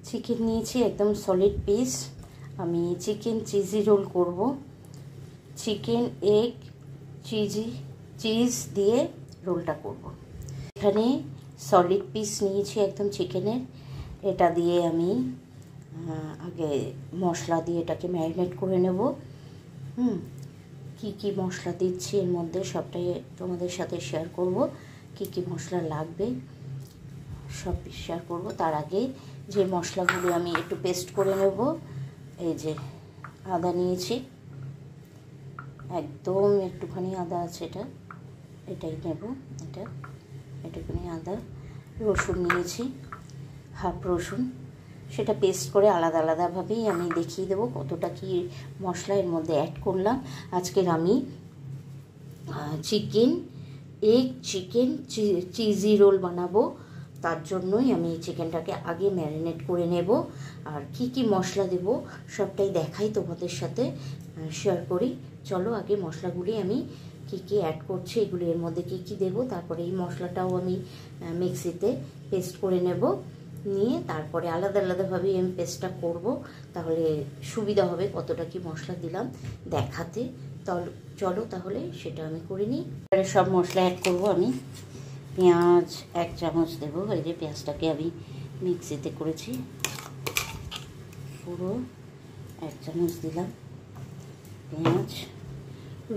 Chicken নিয়েছি একদম solid piece. আমি চিকেন চিজি রোল করব। চিকেন এগ চিজ দিয়ে রোলটা করব। এখানে সলিড পিস নিয়েছি একদম চিকেনের। এটা দিয়ে আমি আগে মশলা দিয়ে এটাকে ম্যারিনেট করে নেব। কি মশলা দিচ্ছি এর মধ্যে সবটাই তোমাদের সাথে শেয়ার করব। কি মশলা লাগবে সব শেয়ার করব। তার আগে যে মশলাগুলো আমি একটু পেস্ট করে নেব। এই যে আদা নিয়েছি, একদম একটুখানি আদা আছে, এটাই নেব। এটুখানি আদা। রসুন নিয়েছি, হাফ রসুন, সেটা পেস্ট করে আলাদা আলাদাভাবেই আমি দেখিয়ে দেবো কতটা কি মশলা এর মধ্যে অ্যাড করলাম। আজকের আমি চিকেন চিজি রোল বানাবো। তার জন্যই আমি চিকেনটাকে আগে ম্যারিনেট করে নেব। আর কি মশলা দেব সবটাই দেখাই তোমাদের সাথে শেয়ার করি। চলো আগে মশলাগুলি আমি কি অ্যাড করছি, এগুলি এর মধ্যে কি দেব, তারপরে এই মশলাটাও আমি মিক্সিতে পেস্ট করে নেব। নিয়ে তারপরে আলাদা আলাদাভাবেই আমি পেস্টটা করব, তাহলে সুবিধা হবে কতটা কি মশলা দিলাম দেখাতে। চলো তাহলে সেটা আমি করে নিই। এবারে সব মশলা অ্যাড করব আমি। পেঁয়াজ 1 চামচ দেবো। এই যে পেঁয়াজটাকে আমি মিক্সিতে করেছি, পুরো 1 চামচ দিলাম পেঁয়াজ।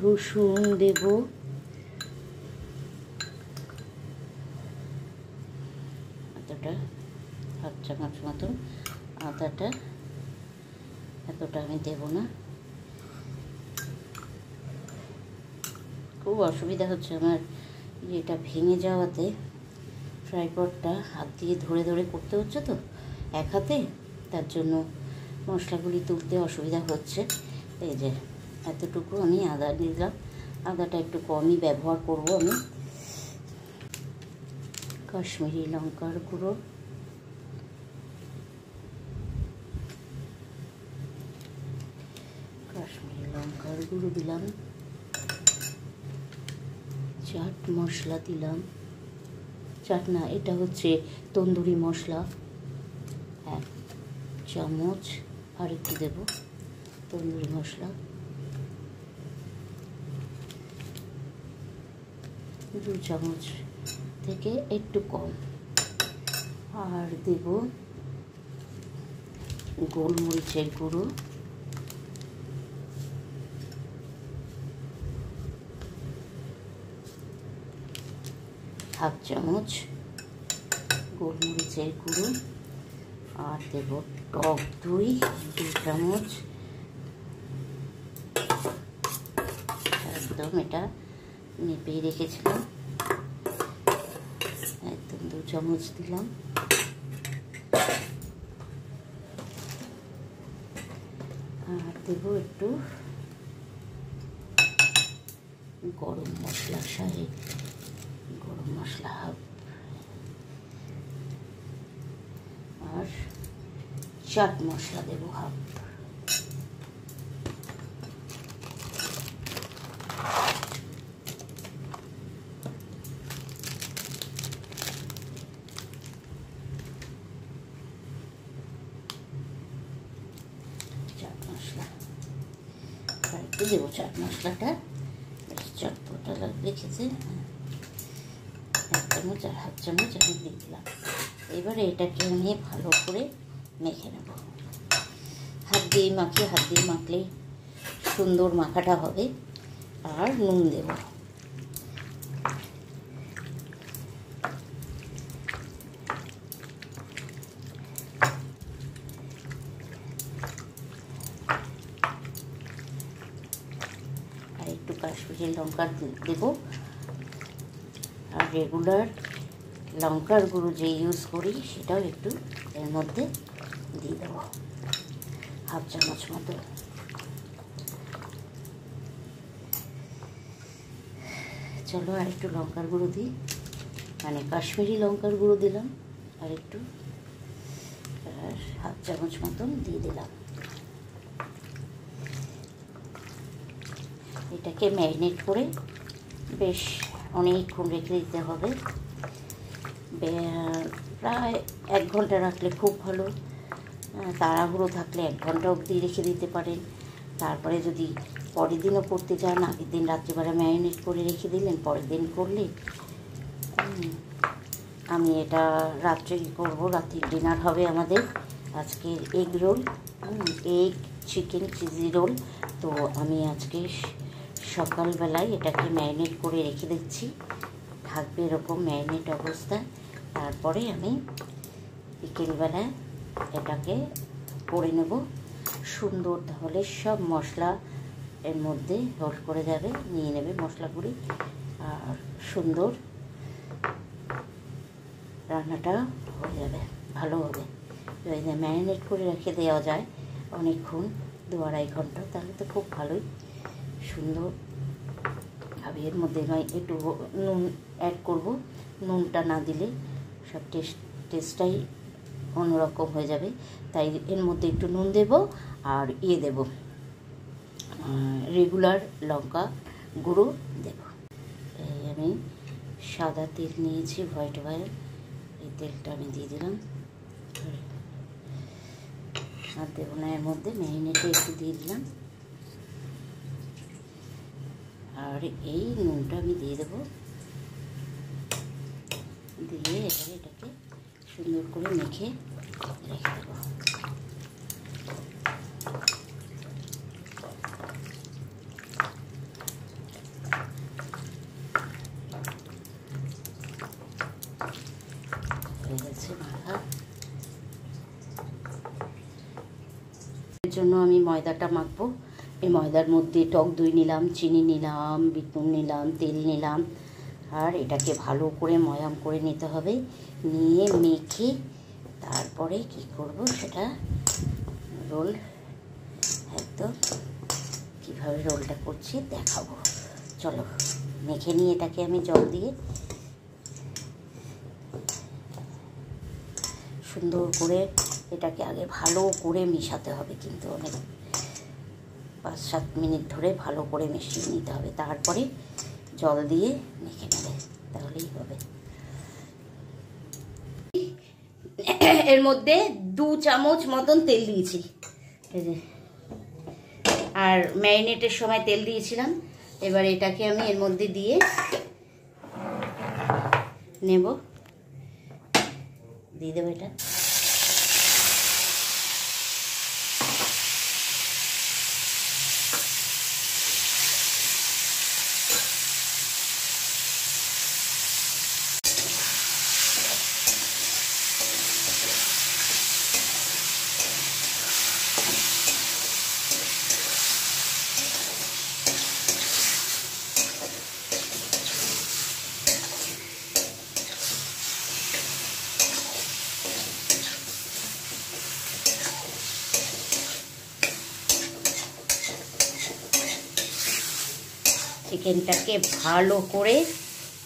রসুন দেব এতটা, 1/2 চামচ মতো। আদাটা এতটা আমি দেব না, খুব অসুবিধা হচ্ছে আমার এটা ভেঙে যাওয়াতে। ট্রাইপডটা হাত দিয়ে ধরে করতে হচ্ছে তো এক হাতে, তার জন্য মশলাগুলি তুলতে অসুবিধা হচ্ছে। এই যে এতটুকু আমি আদা দিলাম। আদাটা একটু কমই ব্যবহার করব আমি। কাশ্মীরি লঙ্কার গুঁড়ো, দিলাম। চাট মশলা দিলাম। চাট না, এটা হচ্ছে তন্দুরি মশলা 1 চামচ। আর একটু দেব তন্দুরি মশলা, 2 চামচ থেকে একটু কম। আর দেব গোলমরিচের গুঁড়ো, 1/2 চামচ গোলমরিচের গুঁড়ো। আর দেব টক দই 2 চামচ। একদম এটা মেপেই রেখেছিলাম, একদম 2 চামচ দিলাম। আর দেব একটু গরম মশলা, গরম মশলা হাফ। আর চাট মশলা দেব হাফ। চাট মশলা একটু দেবো, চাট মশলাটা চটপটা লাগবে খেতে। 1 চামচ আর 1/2 চামচ আমি দিয়ে দিলাম। এবারে এটাকে আমি ভালো করে মেখে নেব। হাত দিয়ে মাখলেই সুন্দর মাখাটা হবে। আর নুন দেব। আর একটু কাশ্মীরি লঙ্কা দেব। আর রেগুলার লঙ্কার গুঁড়ো যে ইউজ করি সেটাও একটু এর মধ্যে দিয়ে দেবো, 1/2 চামচ মতো। চলো আর একটু লঙ্কার গুঁড়ো দিই, মানে কাশ্মীরি লঙ্কার গুঁড়ো দিলাম আর একটু, আর 1/2 চামচ মতন দিয়ে দিলাম। এটাকে ম্যারিনেট করে বেশ অনেকক্ষণ রেখে দিতে হবে। প্রায় 1 ঘন্টা রাখলে খুব ভালো। তাড়াহুড়ো থাকলে 1 ঘন্টা অবধি রেখে দিতে পারেন। তারপরে যদি পরের দিনও করতে চান, আগের দিন রাত্রিবেলা ম্যারিনেট করে রেখে দিলেন, পরের দিন করলে। আমি এটা রাত্রেই করব, রাত্রির ডিনার হবে আমাদের আজকে egg roll, egg chicken cheesy roll. তো আমি আজকে সকালবেলায় এটাকে ম্যারিনেট করে রেখে দিচ্ছি, থাকবে এরকম ম্যারিনেট অবস্থায়। তারপরে আমি বিকেলবেলায় এটাকে করে নেব সুন্দর। তাহলে সব মশলা এর মধ্যে রোল করে যাবে, নিয়ে নেবে মশলাগুলি, আর সুন্দর রান্নাটা হয়ে যাবে, ভালো হবে। যদি ম্যারিনেট করে রেখে দেওয়া যায় অনেকক্ষণ, 2-2.5 ঘন্টা, তাহলে তো খুব ভালোই সুন্দর। আমি এর মধ্যে একটু নুন অ্যাড করব, নুনটা না দিলে সব টেস্টটাই অন্যরকম হয়ে যাবে। তাই এর মধ্যে একটু নুন দেব, আর দেব রেগুলার লঙ্কা গুঁড়ো দেব। এই আমি সাদা তেল নিয়েছি, হোয়াইট অয়েল, এই তেলটা আমি দিয়ে দিলাম। আর দেবো না, এর মধ্যে ম্যারিনেটে একটু দিয়ে দিলাম, আর এই নুনটা আমি দিয়ে দেবো। দিয়ে এবারে এটাকে সুন্দর করে মেখে রেখে দেবো। হয়ে গেছে মাখা। এর জন্য আমি ময়দাটা মাখবো। এই ময়দার মধ্যে টক দই নিলাম, চিনি নিলাম, বিট নুন নিলাম, তেল নিলাম, আর এটাকে ভালো করে ময়াম করে নিতে হবে। নিয়ে মেখে তারপরে কি করব সেটা রোল, একদম কীভাবে রোলটা করছি দেখাবো। চলো মেখে নিয়ে এটাকে আমি জল দিয়ে সুন্দর করে এটাকে আগে ভালো করে মেশাতে হবে, কিন্তু অনেক 5-7 মিনিট ধরে ভালো করে মিশিয়ে নিতে হবে। তারপরে জল দিয়ে মেখে নেবে, তাহলেই হবে। এর মধ্যে 2 চামচ মতন তেল দিয়েছি, আর ম্যারিনেটের সময় তেল দিয়েছিলাম। এবার এটাকে আমি এর মধ্যে দিয়ে নেব, দিয়ে দেবো এটা। চিকেনটাকে ভালো করে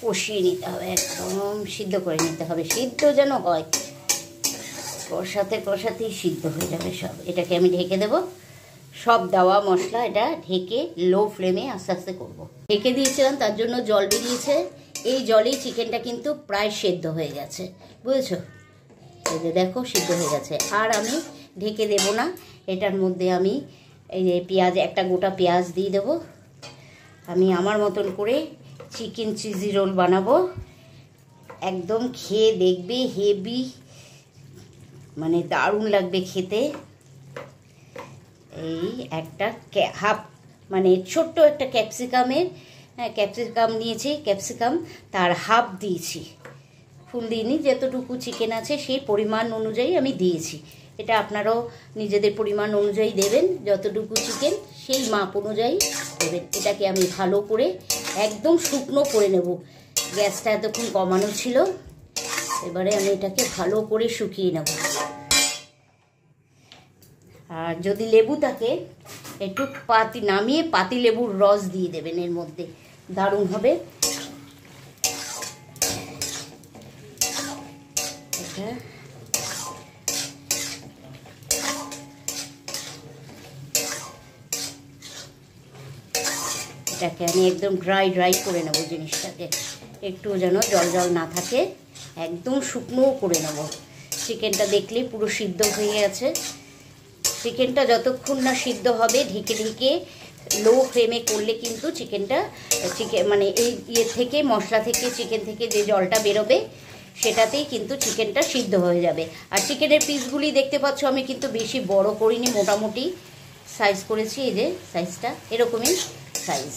কষিয়ে নিতে হবে, একদম সিদ্ধ করে নিতে হবে, সিদ্ধ যেন হয়, কষাতে কষাতেই সিদ্ধ হয়ে যাবে সব। এটাকে আমি ঢেকে দেব, সব দেওয়া মশলা এটা ঢেকে লো ফ্লেমে আস্তে আস্তে করবো। ঢেকে দিয়েছিলাম, তার জন্য জল বেরিয়েছে। এই জলেই চিকেনটা কিন্তু প্রায় সেদ্ধ হয়ে গেছে, বুঝেছো? এই যে দেখো সিদ্ধ হয়ে গেছে। আর আমি ঢেকে দেব না, এটার মধ্যে আমি এই যে পেঁয়াজ, একটা গোটা পেঁয়াজ দিয়ে দেবো। আমি আমার মতন করে চিকেন চিজি রোল বানাবো, একদম খেয়ে দেখবে হেভি, মানে দারুণ লাগবে খেতে। এই একটা হাফ, মানে ছোট্ট একটা ক্যাপসিকাম নিয়েছি, ক্যাপসিকাম তার হাফ দিয়েছি, ফুল দিইনি। যতটুকু চিকেন আছে সেই পরিমাণ অনুযায়ী আমি দিয়েছি। এটা আপনারাও নিজেদের পরিমাণ অনুযায়ী দেবেন, যতটুকু চিকেন সেই মাপ অনুযায়ী দেবেন। এটাকে আমি ভালো করে একদম শুকনো করে নেব, গ্যাসটা এতক্ষণ কমানো ছিল। এবারে আমি এটাকে ভালো করে শুকিয়ে নেব। আর যদি লেবু থাকে একটু নামিয়ে পাতি লেবুর রস দিয়ে দেবেন এর মধ্যে, দারুণ হবে। এটাকে আমি একদম ড্রাই করে নেব জিনিসটাকে, একটু যেন জল না থাকে, একদম শুকনো করে নেব। চিকেনটা দেখলে পুরো সিদ্ধ হয়ে গেছে। চিকেনটা যতক্ষণ না সিদ্ধ হবে ঢেকে ঢেকে লো ফ্লেমে করলে কিন্তু চিকেনটা মানে এই ইয়ে থেকে মশলা থেকে চিকেন থেকে যে জলটা বেরোবে সেটাতেই কিন্তু চিকেনটা সিদ্ধ হয়ে যাবে। আর চিকেনের পিসগুলি দেখতে পাচ্ছ আমি কিন্তু বেশি বড় করিনি, মোটামুটি সাইজ করেছি। এই যে সাইজটা এরকমই সাইজ।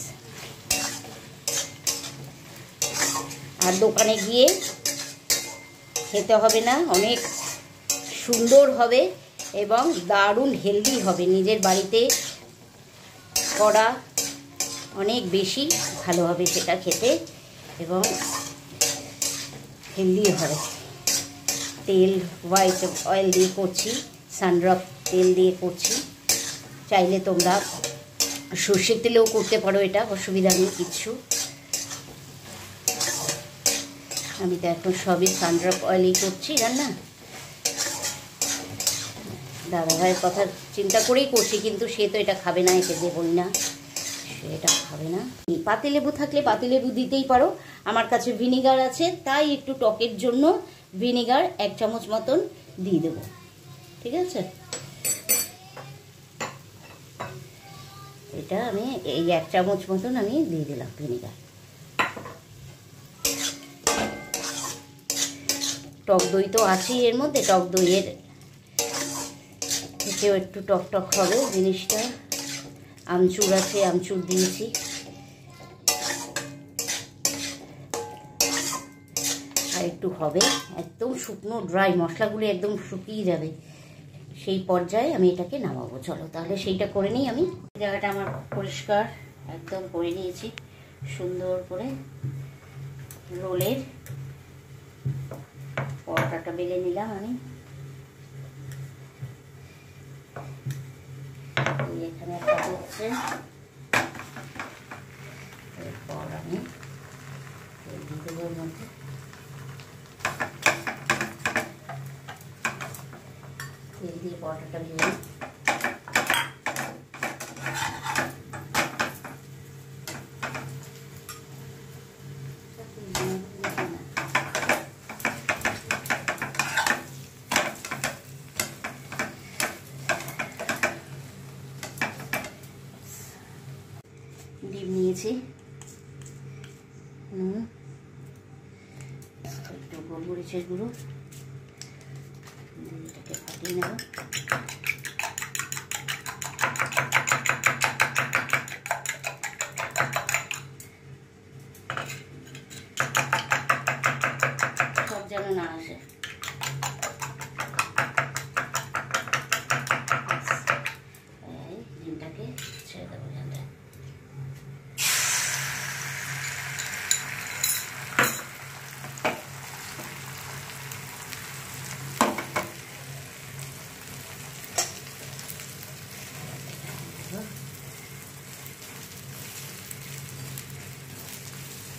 আর দোকানে গিয়ে খেতে হবে না, অনেক সুন্দর হবে এবং দারুণ হেলদি হবে। নিজের বাড়িতে করা অনেক বেশি ভালো হবে সেটা খেতে এবং হেলদি হবে। তেল হোয়াইট অয়েল দিয়ে করছি, সানড্রপ তেল দিয়ে করছি। চাইলে তোমরা সর্ষের তেলেও করতে পারো, এটা অসুবিধা নেই কিচ্ছু। আমি তো এখন সবই সানড্রপ অয়েলই করছি রান্না। দাদাভাইয়ের কথা চিন্তা করেই করছি, কিন্তু সে তো এটা খাবে না, একে দেবই না, সে এটা খাবে না। পাতিলেবু থাকলে পাতিলেবু দিতেই পারো। আমার কাছে ভিনিগার আছে, তাই একটু টকের জন্য ভিনিগার 1 চামচ মতন দিয়ে দেবো। ঠিক আছে, এটা আমি এই 1 চামচ মতন আমি দিয়ে দিলাম ভিনিগার। টক দই তো আছেই এর মধ্যে, টক দইয়ের থেকেও একটু টক টক হবে জিনিসটা। আমচুর আছে, আমচুর দিয়েছি। আর একটু হবে, একদম শুকনো ড্রাই, মশলাগুলো একদম শুকিয়ে যাবে, সেই পর্যায়ে আমি এটাকে নামাবো। চলো তাহলে সেইটা করে নিই। আমি জায়গাটা আমার পরিষ্কার একদম করে নিয়েছি সুন্দর করে। রোলের পরোটাটা বেলে নিলাম আমি। এখানে একটা হচ্ছে, এরপর আমি তেল দিয়ে দেবো এর মধ্যে। তেল দিয়ে পরোটাটা ভেজে ডিম নিয়েছি, একটু গোলমরিচের গুঁড়ো, এটাকে ফাটিয়ে নেব। সব যেন না আসে। ডিমটাকে ছেড়ে দেবো এখানটা।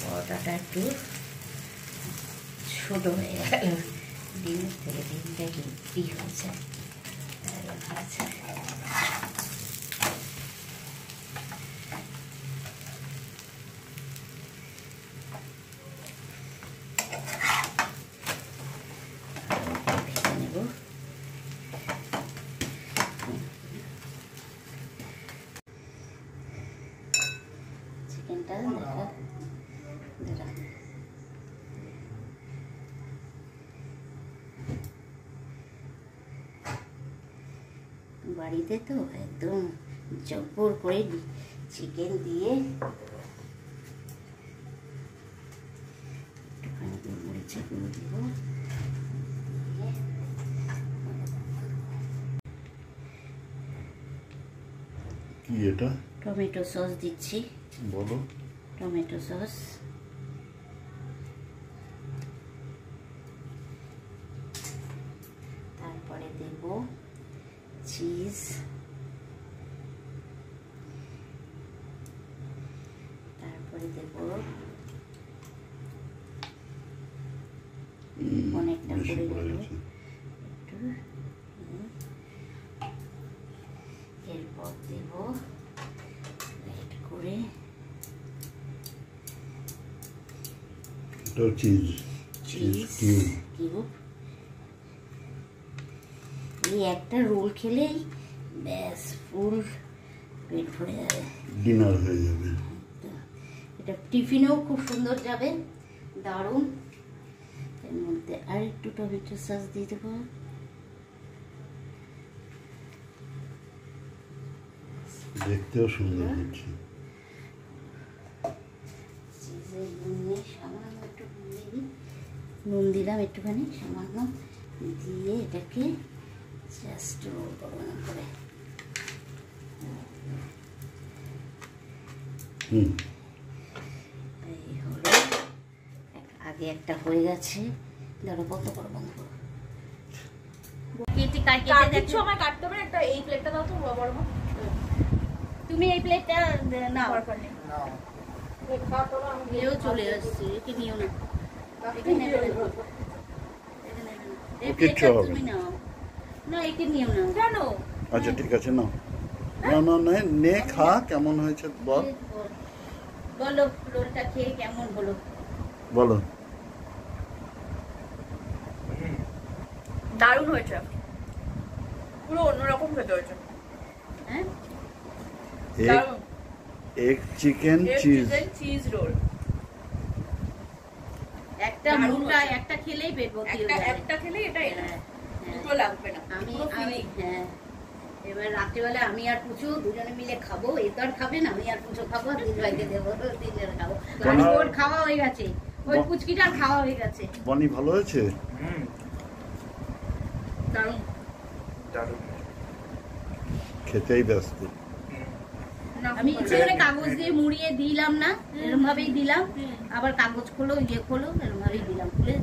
পরোটাটা একটু ছোট হয়ে গেল, ডিমের থেকে ডিমটা হেভি হয়েছে। চিকেনটা বাড়িতে তো একদম জব্বর করে চিকেন দিয়ে একটুখানি গোলমরিচের গুঁড়ো দিব। কি এটা? টমেটো সস দিচ্ছি। বলো। টমেটো সস, তারপরে দেব চিজ, তারপরে দেব অনেকটা করে দেব একটু, এরপর দেব রেড করে চিজ কিউব। এই একটা রোল খেলেই ব্যাস ফুল পেট ভরে যাবে, ডিনার হয়ে যাবে। এটা টিফিনেও খুব সুন্দর যাবে, দারুণ। এর মধ্যে আর একটু টমেটো সস দিয়ে দেবো। দেখতেও সুন্দর হচ্ছে। সামান্য একটু নুন দিলাম, একটুখানি সামান্য দিয়ে এটাকে জাস্ট রোল করবো না করে। এই হলো, আগে একটা হয়ে গেছে, ধরো বন্ধ করো বন্ধ করো। আমায় কাটতে হবে একটা, এই প্লেটটা দাও তো বড় মা। তুমি এই প্লেটটা নাও, দরকার নেই। এও চলে আসছে, একে নিও না, একে নেবে না। এই কিচ্ছু প্লেটটা হবে তুমি নাও না, একে নিও না। কেন? আচ্ছা ঠিক আছে, নাও। না না না, নে খা, কেমন হয়েছে বল। বলো রোলটা খেয়ে কেমন হলো। বলো। দারুণ হয়েছে, পুরো অন্যরকম খেতে হয়েছে। হ্যাঁ, দারুণ। Egg chicken cheese, cheese role. একটা মুন্ডা একটা খেলেই পেট ভর্তি হয়ে যাবে। একটা খেলে এটা হ্যাঁ, দুটো লাগবে না। আমি হ্যাঁ, এবার রাত্রিবেলা আমি আর পুচু দুজনে মিলে খাবো। এ তো আর খাবে না, আমি আর পুচু খাবো, দিন ভাইকে দেবো, তিনজনে খাবো। আমি ওর খাওয়া হয়ে গেছে, ওই পুচকিটার খাওয়া হয়ে গেছে। বনি ভালো হয়েছে? দারুণ। খেতেই ব্যস্ত। আমি ইচ্ছে করে কাগজ দিয়ে মুড়িয়ে দিলাম না, এরকম ভাবেই দিলাম। আবার কাগজ খোলো, ইয়ে খোলো, এরকম ভাবেই দিলাম খুলে।